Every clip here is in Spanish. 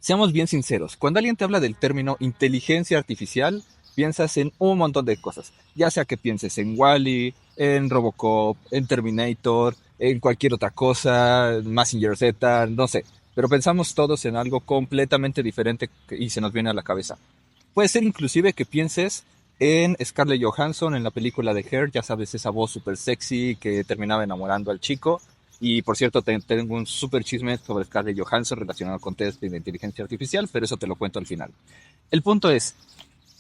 Seamos bien sinceros, cuando alguien te habla del término inteligencia artificial, piensas en un montón de cosas. Ya sea que pienses en Wall-E, en Robocop, en Terminator, en cualquier otra cosa, Mazinger Z, no sé. Pero pensamos todos en algo completamente diferente y se nos viene a la cabeza. Puede ser inclusive que pienses en Scarlett Johansson en la película de Hair, ya sabes, esa voz súper sexy que terminaba enamorando al chico. Y por cierto, tengo un súper chisme sobre Scarlett Johansson relacionado con test de inteligencia artificial, pero eso te lo cuento al final. El punto es,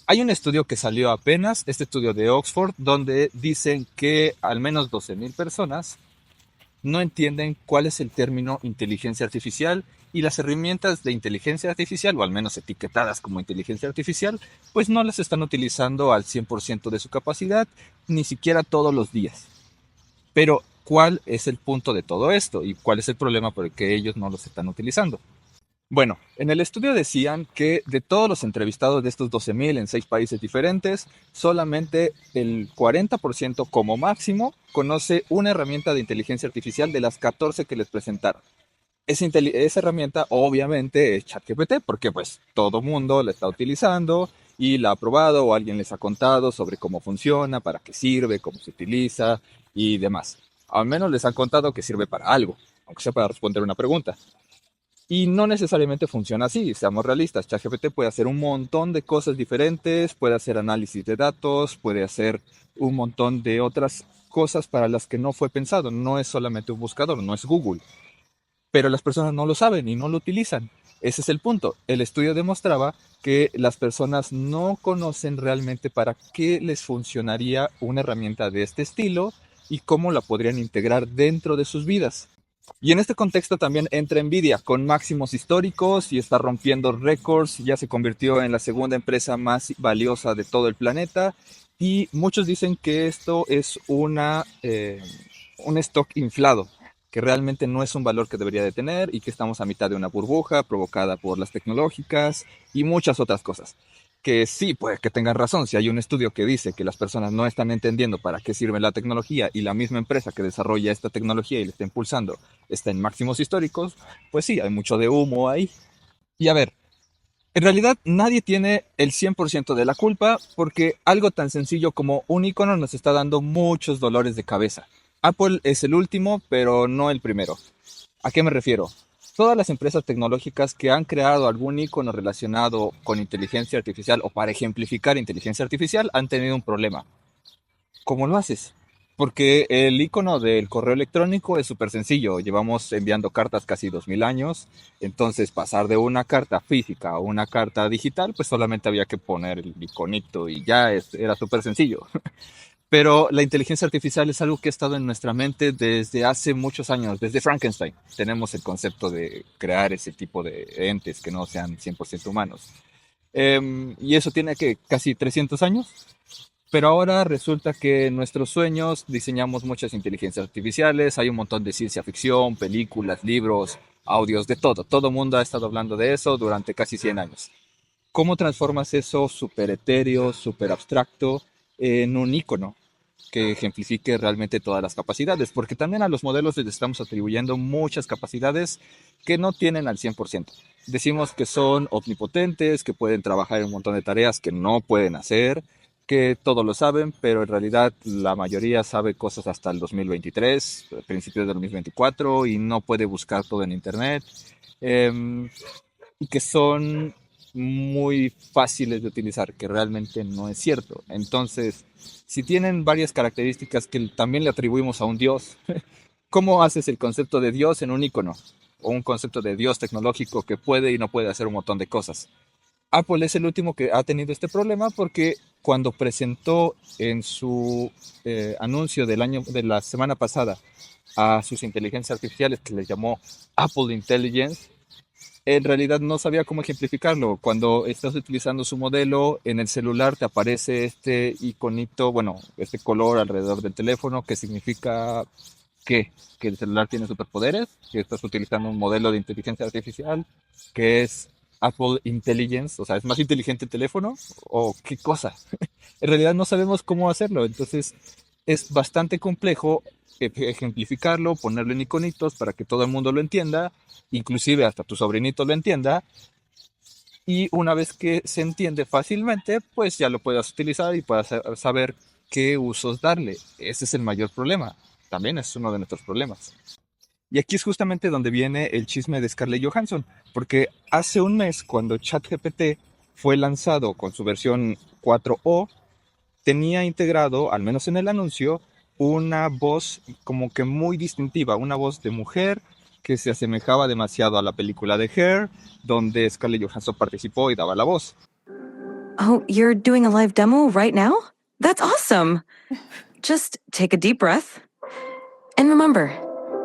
hay un estudio que salió apenas, este estudio de Oxford, donde dicen que al menos 12.000 personas no entienden cuál es el término inteligencia artificial y las herramientas de inteligencia artificial, o al menos etiquetadas como inteligencia artificial, pues no las están utilizando al 100% de su capacidad, ni siquiera todos los días. Pero, ¿cuál es el punto de todo esto? ¿Y cuál es el problema por el que ellos no los están utilizando? Bueno, en el estudio decían que de todos los entrevistados de estos 12.000 en 6 países diferentes, solamente el 40% como máximo conoce una herramienta de inteligencia artificial de las 14 que les presentaron. Esa herramienta obviamente es ChatGPT porque pues todo mundo la está utilizando y la ha probado o alguien les ha contado sobre cómo funciona, para qué sirve, cómo se utiliza y demás. Al menos les han contado que sirve para algo, aunque sea para responder una pregunta. Y no necesariamente funciona así, seamos realistas. ChatGPT puede hacer un montón de cosas diferentes, puede hacer análisis de datos, puede hacer un montón de otras cosas para las que no fue pensado. No es solamente un buscador, no es Google. Pero las personas no lo saben y no lo utilizan. Ese es el punto. El estudio demostraba que las personas no conocen realmente para qué les funcionaría una herramienta de este estilo y cómo la podrían integrar dentro de sus vidas. Y en este contexto también entra Nvidia con máximos históricos y está rompiendo récords, ya se convirtió en la segunda empresa más valiosa de todo el planeta y muchos dicen que esto es un stock inflado, que realmente no es un valor que debería de tener y que estamos a mitad de una burbuja provocada por las tecnológicas y muchas otras cosas que sí, puede que tengan razón. Si hay un estudio que dice que las personas no están entendiendo para qué sirve la tecnología y la misma empresa que desarrolla esta tecnología y la está impulsando está en máximos históricos, pues sí, hay mucho de humo ahí. Y a ver, en realidad nadie tiene el 100% de la culpa porque algo tan sencillo como un icono nos está dando muchos dolores de cabeza. Apple es el último, pero no el primero. ¿A qué me refiero? Todas las empresas tecnológicas que han creado algún icono relacionado con inteligencia artificial o para ejemplificar inteligencia artificial han tenido un problema. ¿Cómo lo haces? Porque el icono del correo electrónico es súper sencillo. Llevamos enviando cartas casi 2000 años. Entonces, pasar de una carta física a una carta digital, pues solamente había que poner el iconito y ya era súper sencillo. Pero la inteligencia artificial es algo que ha estado en nuestra mente desde hace muchos años, desde Frankenstein. Tenemos el concepto de crear ese tipo de entes que no sean 100% humanos. Y eso tiene que casi 300 años. Pero ahora resulta que en nuestros sueños diseñamos muchas inteligencias artificiales, hay un montón de ciencia ficción, películas, libros, audios, de todo. Todo el mundo ha estado hablando de eso durante casi 100 años. ¿Cómo transformas eso súper etéreo, súper abstracto, en un icono que ejemplifique realmente todas las capacidades? Porque también a los modelos les estamos atribuyendo muchas capacidades que no tienen al 100%. Decimos que son omnipotentes, que pueden trabajar en un montón de tareas que no pueden hacer, que todo lo saben, pero en realidad la mayoría sabe cosas hasta el 2023, principios del 2024, y no puede buscar todo en Internet. Em, y que son muy fáciles de utilizar, que realmente no es cierto. Entonces, si tienen varias características que también le atribuimos a un dios, ¿cómo haces el concepto de dios en un icono? O un concepto de dios tecnológico que puede y no puede hacer un montón de cosas. Apple es el último que ha tenido este problema porque cuando presentó en su anuncio de la semana pasada a sus inteligencias artificiales que les llamó Apple Intelligence, en realidad no sabía cómo ejemplificarlo. Cuando estás utilizando su modelo, en el celular te aparece este iconito, bueno, este color alrededor del teléfono que significa que el celular tiene superpoderes, que estás utilizando un modelo de inteligencia artificial, que es Apple Intelligence, o sea, ¿es más inteligente el teléfono? ¿O qué cosa? En realidad no sabemos cómo hacerlo, entonces es bastante complejo ejemplificarlo, ponerlo en iconitos para que todo el mundo lo entienda, inclusive hasta tu sobrinito lo entienda, Y una vez que se entiende fácilmente, pues ya lo puedas utilizar y puedas saber qué usos darle. Ese es el mayor problema. También es uno de nuestros problemas. Y aquí es justamente donde viene el chisme de Scarlett Johansson, porque hace un mes, cuando ChatGPT fue lanzado con su versión 4o, tenía integrado, al menos en el anuncio, una voz como que muy distintiva, una voz de mujer que se asemejaba demasiado a la película de Hair, donde Scarlett Johansson participó y daba la voz. Oh, you're doing a live demo right now? That's awesome. Just take a deep breath. And remember,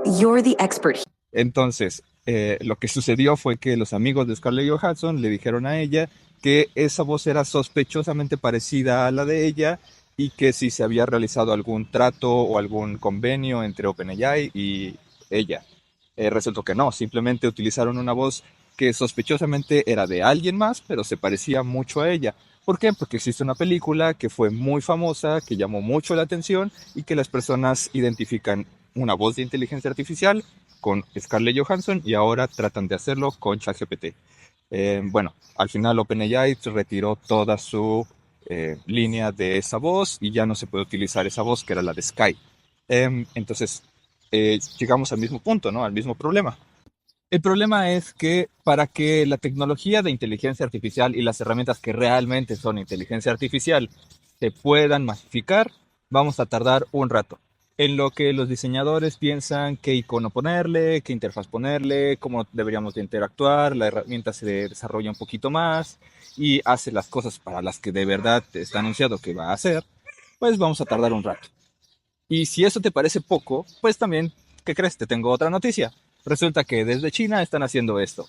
you're the expert. Entonces, lo que sucedió fue que los amigos de Scarlett Johansson le dijeron a ella que esa voz era sospechosamente parecida a la de ella y que si se había realizado algún trato o algún convenio entre OpenAI y ella. Resultó que no, simplemente utilizaron una voz que sospechosamente era de alguien más, pero se parecía mucho a ella. ¿Por qué? Porque existe una película que fue muy famosa, que llamó mucho la atención y que las personas identifican una voz de inteligencia artificial con Scarlett Johansson y ahora tratan de hacerlo con ChatGPT. Bueno, al final OpenAI retiró toda su línea de esa voz y ya no se puede utilizar esa voz que era la de Sky. Entonces, llegamos al mismo punto, ¿no? Al mismo problema. El problema es que para que la tecnología de inteligencia artificial y las herramientas que realmente son inteligencia artificial se puedan masificar, vamos a tardar un rato. En lo que los diseñadores piensan qué icono ponerle, qué interfaz ponerle, cómo deberíamos de interactuar, la herramienta se desarrolla un poquito más y hace las cosas para las que de verdad está anunciado que va a hacer, pues vamos a tardar un rato. Y si eso te parece poco, pues también, ¿qué crees? Te tengo otra noticia. Resulta que desde China están haciendo esto.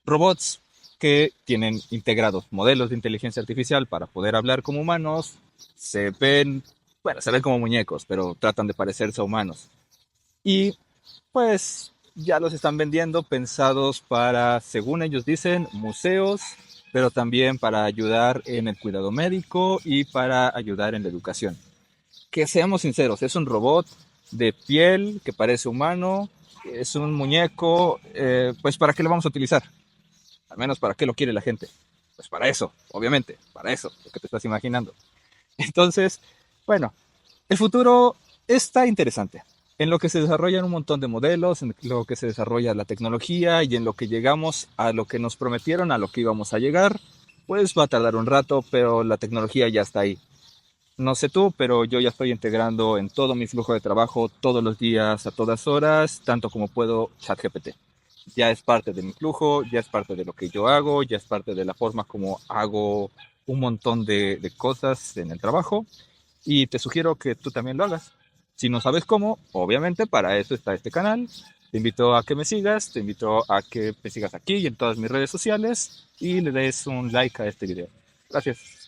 Robots que tienen integrados modelos de inteligencia artificial para poder hablar como humanos, se ven, bueno, se ven como muñecos, pero tratan de parecerse a humanos. Y pues ya los están vendiendo pensados para, según ellos dicen, museos, pero también para ayudar en el cuidado médico y para ayudar en la educación. Que seamos sinceros, es un robot de piel que parece humano, es un muñeco, pues ¿para qué lo vamos a utilizar? Al menos ¿para qué lo quiere la gente? Pues para eso, obviamente, para eso, lo que te estás imaginando. Entonces, bueno, el futuro está interesante. En lo que se desarrollan un montón de modelos, en lo que se desarrolla la tecnología y en lo que llegamos a lo que nos prometieron, a lo que íbamos a llegar, pues va a tardar un rato, pero la tecnología ya está ahí. No sé tú, pero yo ya estoy integrando en todo mi flujo de trabajo todos los días, a todas horas, tanto como puedo, ChatGPT. Ya es parte de mi flujo, ya es parte de lo que yo hago, ya es parte de la forma como hago un montón de cosas en el trabajo y te sugiero que tú también lo hagas. Si no sabes cómo, obviamente para eso está este canal. Te invito a que me sigas, te invito a que me sigas aquí y en todas mis redes sociales y le des un like a este video. Gracias.